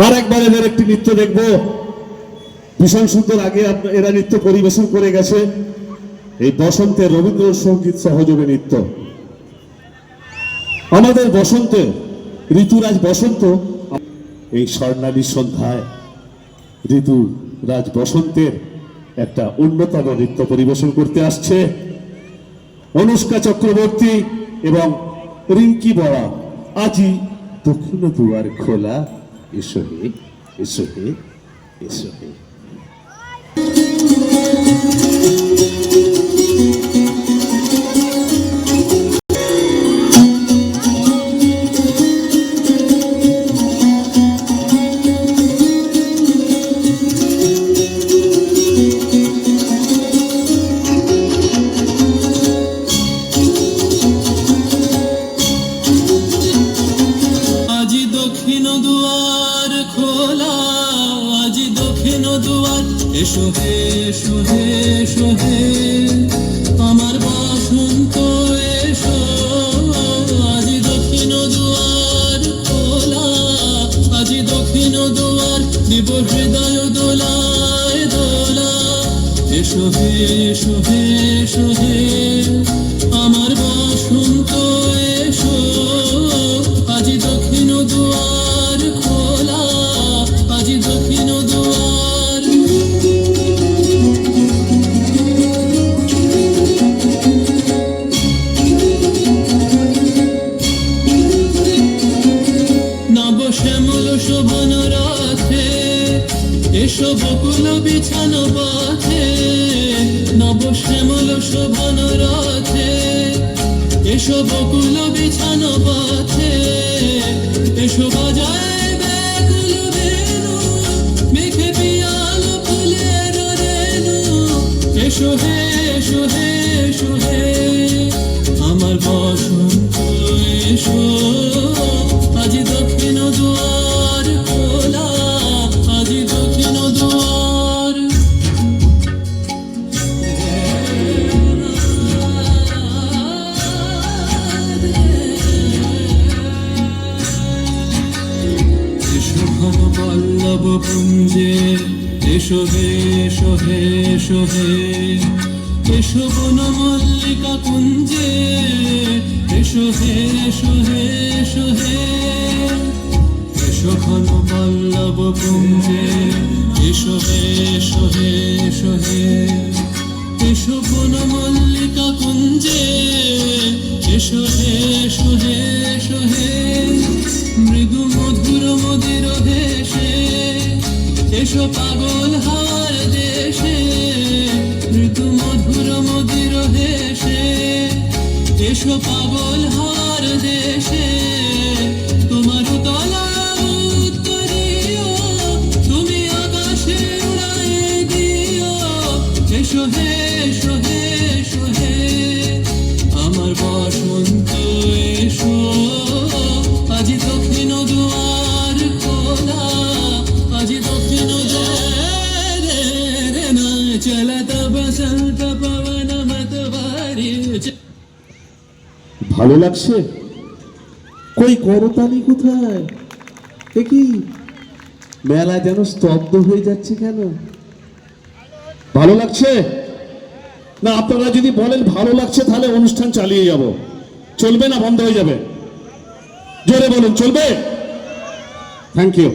আর একবার এদের একটি নৃত্য দেখবো। ভীষণ সুন্দর আগে এরা নৃত্য পরিবেশন করে গেছে। এই বসন্তের রবীন্দ্রসঙ্গীত সহযোগে নৃত্য। আমাদের বসন্তে ঋতুরাজ বসন্ত এই স্বর্ণালী সন্ধ্যায় ঋতুরাজ বসন্তের একটা অন্যতম নৃত্য পরিবেশন করতে আসছে অনুষ্কা চক্রবর্তী এবং রিঙ্কি বড়া। আজি দক্ষিণ দুয়ার খোলা, এসো হে, এসো হে, এসো হে। এসো হে, এসো হে, এসো হে, আমার বসন্ত এসো। আজি দক্ষিণ দুয়ার খোলা, আজি দক্ষিণ দুয়ার দিব হৃদয় দোলায় দোলা। এসো হে, এসো হে, এসো হে, আমার বসন্ত এসো। আজি দক্ষিণ দুয়ার খোলা, আজি দক্ষিণ দুয়ার। শ্যামল শোভন রাতে এসো বকুল বিছানো পথে। নব শ্যামল শোভন রাতে এসো বকুল বিছানো পথে। এসো বাজায় ব্যাকুল বেণু, মেঘে পিয়াল ফুলের রেণু। এসো হে, এসো হে, এসো হে, আমার বসন্ত এসো। আজি দক্ষিণ দুয়ার খোলা, আজি দক্ষিণ দুয়ার। এসো ঘন পল্লব পুঞ্জে, এসো হে, এসো হে, এসো হে, এসো বন মল্লিকা কুঞ্জে। এসো হে, এসো হে, এসো হে, এসো ঘন পল্লব পুঞ্জে। এসো হে, এসো হে, এসো হে, এসো বন মল্লিকা কুঞ্জে। এসো হে, এসো হে, এসো হে, মৃদু মধুর মদির দেশে। এসো পাগল হাওয়ার দেশে, মৃদু মধুর মদির দেশে। এসো পাগল হাওয়ার দেশে, তোমার তলা উত্তরীয় তুমি আকাশে উড়াই দিও। এসো হে, এসো হে, এসো হে, আমার বসন্ত এসো। আজি দক্ষিণ দুয়ার খোলা, আজি দক্ষিণ দুয়ার। না চলতা বসন্ত পবন মতবারি। ভালো লাগছে? কই করতালি কোথায়? এ কি মেলা যেন স্তব্ধ হয়ে যাচ্ছে কেন? ভালো লাগছে না? আপনারা যদি বলেন ভালো লাগছে তাহলে অনুষ্ঠান চালিয়ে যাব। চলবে না বন্ধ হয়ে যাবে? জোরে বলুন, চলবে? Thank you.